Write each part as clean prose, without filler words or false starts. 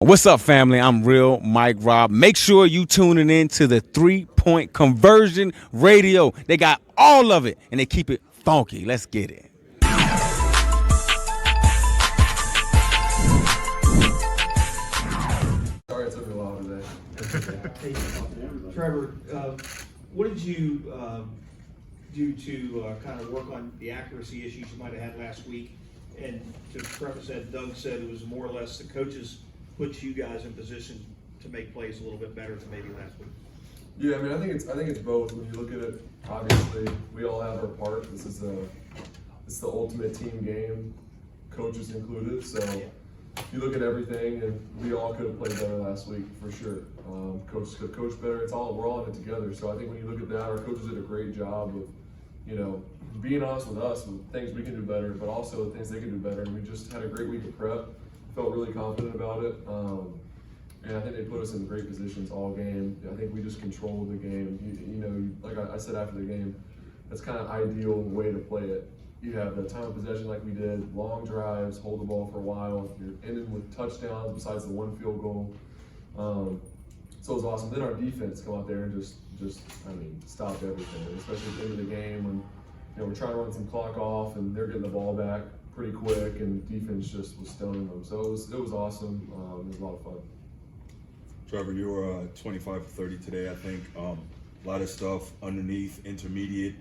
What's up, family? I'm Real Mike Rob. Make sure you tuning in to the 3-point conversion radio. They got all of it, and they keep it funky. Let's get it. Sorry it took me a while today. Hey, Trevor, what did you do to kind of work on the accuracy issues you might have had last week? And to preface that, Doug said it was more or less the coaches put you guys in position to make plays a little bit better than maybe last week. Yeah, I mean, I think it's both. When you look at it, obviously, we all have our part. It's the ultimate team game, coaches included. So you look at everything, and we all could have played better last week for sure. Coaches could coach better. We're all in it together. So I think when you look at that, our coaches did a great job of, being honest with us with things we can do better, but also the things they can do better. And we just had a great week of prep. Felt really confident about it. And I think they put us in great positions all game. I think we just controlled the game. Like I said after the game, that's kind of ideal way to play it. You have the time of possession like we did, long drives, hold the ball for a while. You're ending with touchdowns besides the one field goal. So it was awesome. Then our defense come out there and just stopped everything, especially at the end of the game when we're trying to run some clock off and they're getting the ball back pretty quick, and defense just was stoning them. So it was awesome. It was a lot of fun. Trevor, you were 25 for 30 today, I think. A lot of stuff underneath, intermediate.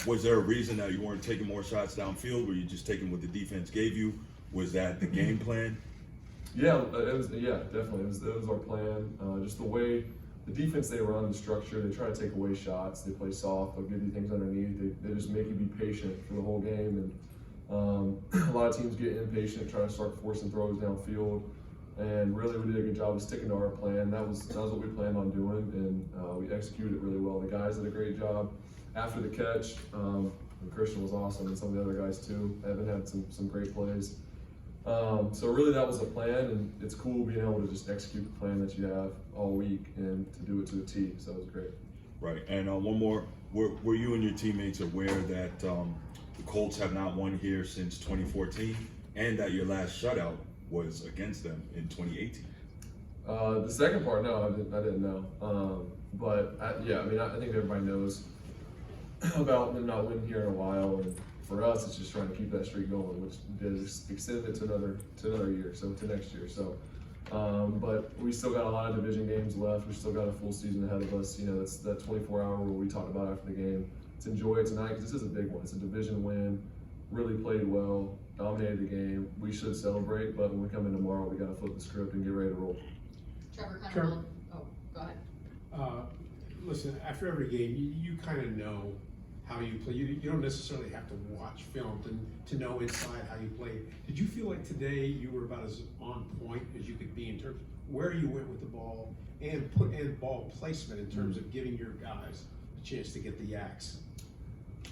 Was there a reason that you weren't taking more shots downfield? Were you just taking what the defense gave you? Was that the game plan? Yeah, it was. Yeah, definitely. It was our plan. Just the way the defense they run, the structure, they try to take away shots. They play soft. They'll give you things underneath. They just make you be patient for the whole game. And a lot of teams get impatient, try to start forcing throws downfield. And really, we did a good job of sticking to our plan. That was what we planned on doing, and we executed it really well. The guys did a great job after the catch. And Christian was awesome, and some of the other guys too. Evan had some great plays. So really, that was the plan, and it's cool being able to just execute the plan that you have all week and to do it to a T. So it was great. Right. And one more. Were you and your teammates aware that the Colts have not won here since 2014, and that your last shutout was against them in 2018? The second part, no, I didn't know. I think everybody knows about them not winning here in a while, and for us, it's just trying to keep that streak going, which is extend it to another year, so to next year. So, but we still got a lot of division games left. We still got a full season ahead of us. It's that 24-hour rule we talked about after the game. Let's enjoy it tonight because this is a big one. It's a division win. Really played well, dominated the game. We should celebrate, but when we come in tomorrow, we got to flip the script and get ready to roll. Trevor, go ahead. Listen, after every game, you kind of know how you play. You don't necessarily have to watch film to know inside how you play. Did you feel like today you were about as on point as you could be in terms of where you went with the ball and ball placement in terms of giving your guys a chance to get the yaks?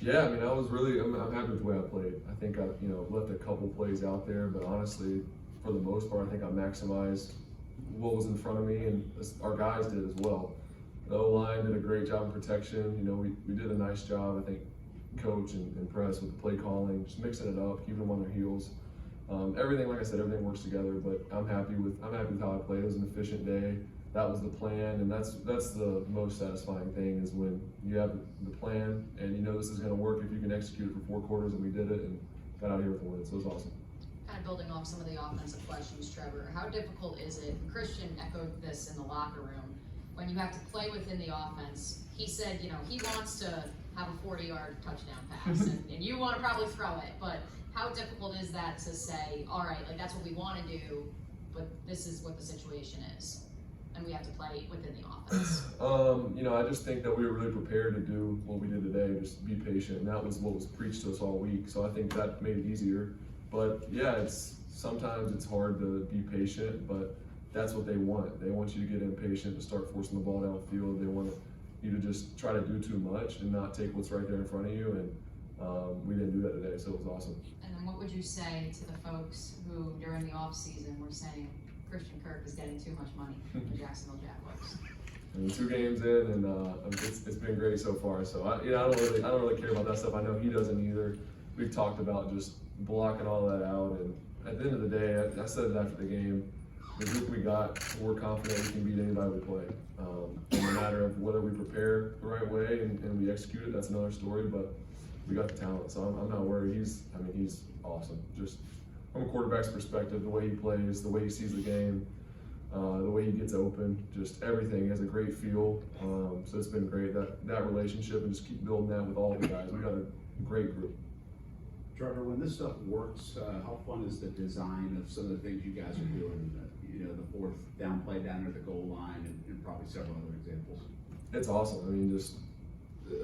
Yeah, I mean, I'm happy with the way I played. I think I, left a couple plays out there, but honestly, for the most part, I think I maximized what was in front of me, and our guys did as well. The O-line did a great job in protection. We did a nice job, I think, coach and press with the play calling, just mixing it up, keeping them on their heels. Everything, like I said, everything works together, but I'm happy with how I played. It was an efficient day. That was the plan, and that's the most satisfying thing is when you have the plan and you know this is going to work if you can execute it for 4 quarters, and we did it and got out here with a win. So it was awesome. Kind of building off some of the offensive questions, Trevor, how difficult is it, and Christian echoed this in the locker room, when you have to play within the offense? He said, he wants to have a 40-yard touchdown pass, and you want to probably throw it, but how difficult is that to say, all right, like that's what we want to do, but this is what the situation is, and we have to play within the offense? I just think that we were really prepared to do what we did today, just be patient, and that was what was preached to us all week. So I think that made it easier. But yeah, sometimes it's hard to be patient, but that's what they want. They want you to get impatient, to start forcing the ball downfield. They want you to just try to do too much and not take what's right there in front of you. And we didn't do that today, so it was awesome. And then what would you say to the folks who, during the off season, were saying Christian Kirk is getting too much money from the Jacksonville Jaguars? I mean, 2 games in, and it's been great so far. So I don't really care about that stuff. I know he doesn't either. We've talked about just blocking all that out, and at the end of the day, I said it after the game, the group we got, we're confident we can beat anybody we play. No matter of whether we prepare the right way and we execute it, that's another story, but we got the talent, so I'm not worried. He's awesome. Just from a quarterback's perspective, the way he plays, the way he sees the game, the way he gets open, just everything. He has a great feel, so it's been great, that relationship, and just keep building that with all the guys. We got a great group. Trevor, when this stuff works, how fun is the design of some of the things you guys are doing? The fourth down play down at the goal line, and probably several other examples. It's awesome. I mean, just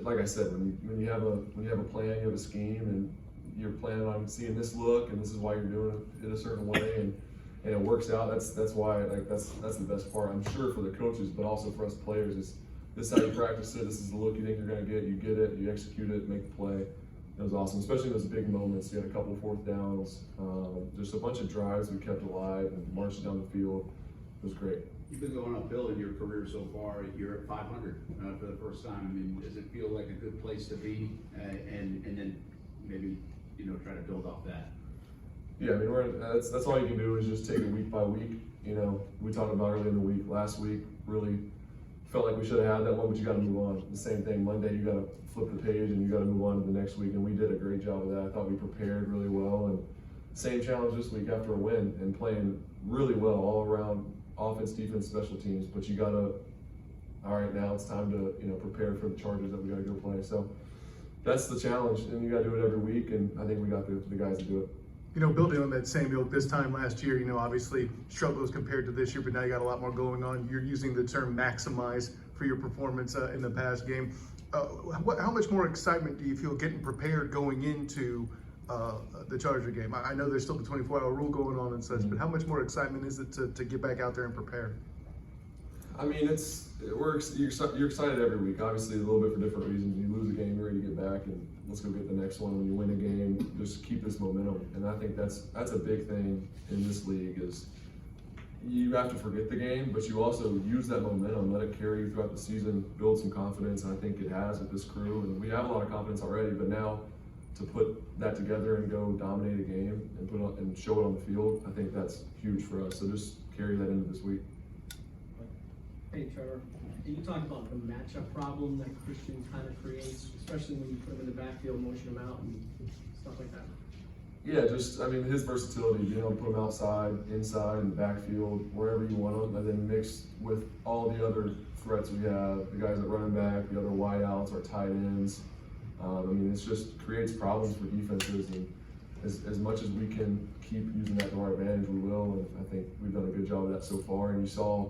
like I said, when you have a plan, you have a scheme, and you're planning on seeing this look, and this is why you're doing it a certain way, and it works out. That's why that's the best part. I'm sure for the coaches, but also for us players. Is this is how you practice it? This is the look you think you're gonna get. You get it. You execute it. Make the play. It was awesome, especially those big moments. You had a couple of fourth downs, just a bunch of drives we kept alive and marched down the field. It was great. You've been going uphill in your career so far. You're at 500 for the first time. I mean, does it feel like a good place to be? And then maybe try to build off that. Yeah, I mean that's all you can do is just take it week by week. We talked about earlier in the week, last week, really felt like we should have had that one, but you got to move on. The same thing, Monday you got to flip the page and you got to move on to the next week, and we did a great job of that. I thought we prepared really well, and same challenge this week after a win and playing really well all around, offense, defense, special teams. But you got to, all right, now it's time to prepare for the Chargers that we got to go play. So that's the challenge, and you got to do it every week, and I think we got the guys to do it. Building on that same ilk, this time last year, obviously struggles compared to this year, but now you got a lot more going on. You're using the term maximize for your performance in the past game. How much more excitement do you feel getting prepared going into the Charger game? I know there's still the 24-hour rule going on and such, but how much more excitement is it to get back out there and prepare? I mean, you're excited every week. Obviously, a little bit for different reasons. You lose a game, you're ready to get back, and let's go get the next one. When you win a game, just keep this momentum. And I think that's a big thing in this league is you have to forget the game, but you also use that momentum, let it carry you throughout the season, build some confidence. And I think it has with this crew, and we have a lot of confidence already. But now to put that together and go dominate a game and show it on the field, I think that's huge for us. So just carry that into this week. Hey Trevor, can you talk about the matchup problem that Christian kind of creates, especially when you put him in the backfield, motion him out, and stuff like that? Yeah, his versatility, being able to put him outside, inside, in the backfield, wherever you want him, and then mixed with all the other threats we have, the guys at running back, the other wideouts, our tight ends. It just creates problems for defenses, and as much as we can keep using that to our advantage, we will, and I think we've done a good job of that so far, and you saw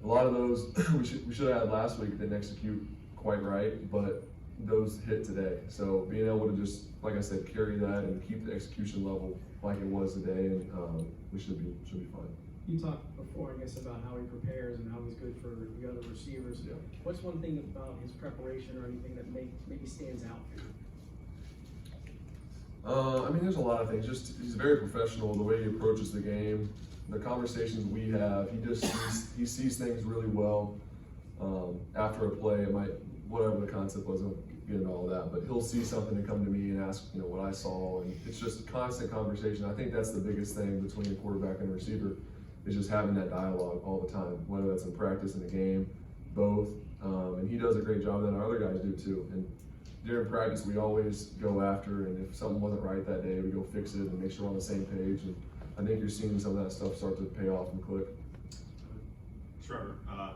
a lot of those we should have had last week, didn't execute quite right, but those hit today. So being able to just, like I said, carry that and keep the execution level like it was today, and we should be fine. You talked before, I guess, about how he prepares and how he's good for the other receivers. Yeah. What's one thing about his preparation or anything that maybe stands out for you? There's a lot of things. Just he's very professional. The way he approaches the game, the conversations we have, he sees things really well. After a play, it might, whatever the concept was, I don't get into all that, but he'll see something and come to me and ask, what I saw, and it's just constant conversation. I think that's the biggest thing between a quarterback and a receiver, is just having that dialogue all the time, whether that's in practice, in the game, both. And he does a great job of that, and our other guys do too. And during practice, we always go after, and if something wasn't right that day, we go fix it and make sure we're on the same page. And I think you're seeing some of that stuff start to pay off and click. Trevor,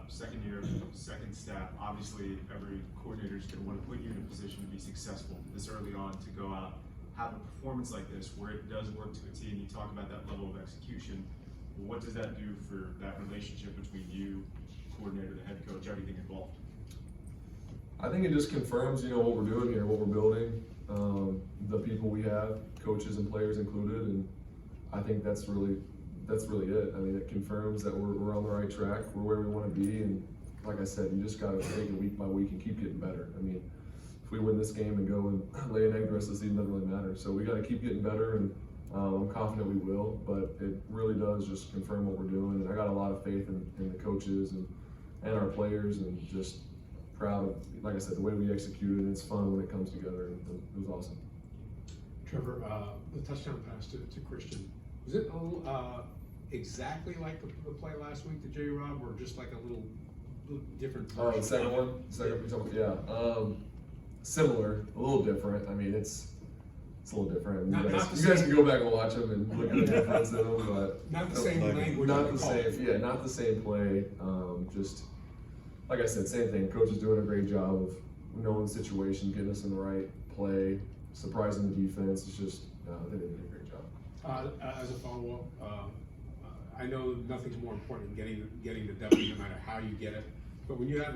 second year, second staff, obviously every coordinator is going to want to put you in a position to be successful this early on, to go out, have a performance like this where it does work to a T, and you talk about that level of execution. What does that do for that relationship between you, coordinator, the head coach, everything involved? I think it just confirms, what we're doing here, what we're building, the people we have, coaches and players included, and I think that's really it. It confirms that we're on the right track. We're where we want to be, and like I said, you just got to take it week by week and keep getting better. If we win this game and go and lay an egg the rest of the season, doesn't really matter. So we got to keep getting better, and I'm confident we will. But it really does just confirm what we're doing, and I got a lot of faith in the coaches and our players, and just proud of, like I said, the way we executed. It's fun when it comes together, and it was awesome. Trevor, the touchdown pass to Christian, Was it exactly like the play last week to J-Rob, or just like a little different version? The second of it? one, similar, a little different. I mean, it's a little different. Not You the guys same- can go back and watch them and look at the difference in them, but Not the same language. not on the call. same. Yeah, not the same play. Just like I said, same thing. Coach is doing a great job of knowing the situation, getting us in the right play, surprising the defense. It's just they did a great job. As a follow-up, I know nothing's more important than getting the W, no matter how you get it. But when you have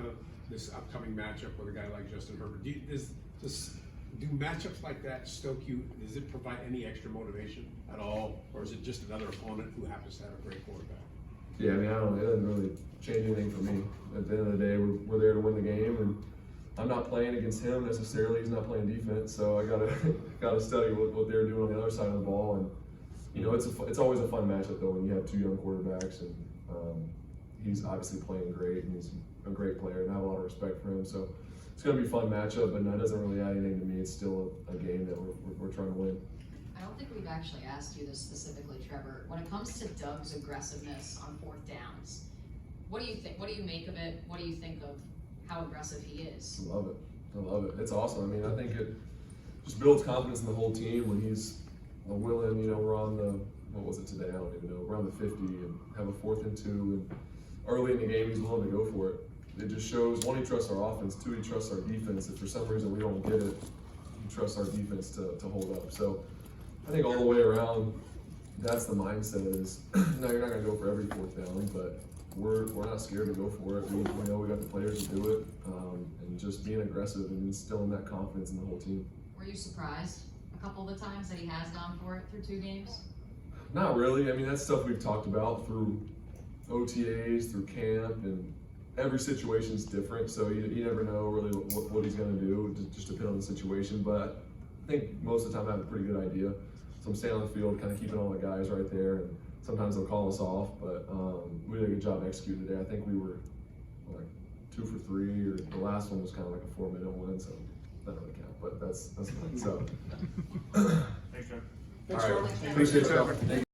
this upcoming matchup with a guy like Justin Herbert, do matchups like that stoke you? Does it provide any extra motivation at all, or is it just another opponent who happens to have a great quarterback? Yeah, I mean, it doesn't really change anything for me. At the end of the day, we're there to win the game, and I'm not playing against him necessarily. He's not playing defense, so I gotta study what they're doing on the other side of the ball. And you know, it's always a fun matchup though when you have two young quarterbacks, and he's obviously playing great, and he's a great player, and I have a lot of respect for him. So it's gonna be a fun matchup, but that doesn't really add anything to me. It's still a game that we're trying to win. I don't think we've actually asked you this specifically, Trevor. When it comes to Doug's aggressiveness on fourth downs, what do you think? What do you make of it? What do you think of how aggressive he is? I love it. I love it. It's awesome. I mean, I think it just builds confidence in the whole team when he's willing. You know, we're on the, what was it today? I don't even know. We're on the 50 and have a 4th and 2, and early in the game he's willing to go for it. It just shows, one, he trusts our offense, 2, he trusts our defense. If for some reason we don't get it, he trusts our defense to hold up. So I think all the way around, that's the mindset is, no, you're not going to go for every 4th down, but we're not scared to go for it. We know we got the players to do it, and just being aggressive and instilling that confidence in the whole team. Were you surprised a couple of the times that he has gone for it through 2 games? Not really. I mean, that's stuff we've talked about through OTAs, through camp, and every situation's different, so you never know really what he's going to do. It just depends on the situation, but I think most of the time I have a pretty good idea. So I'm staying on the field, kind of keeping all the guys right there, and sometimes they'll call us off, but we did a good job executing today. I think we were like 2 for 3, or the last one was kind of like a 4-minute one, so that doesn't count, but that's fine. So. Thanks, Trevor. All right. Appreciate it, Trevor. Thank you.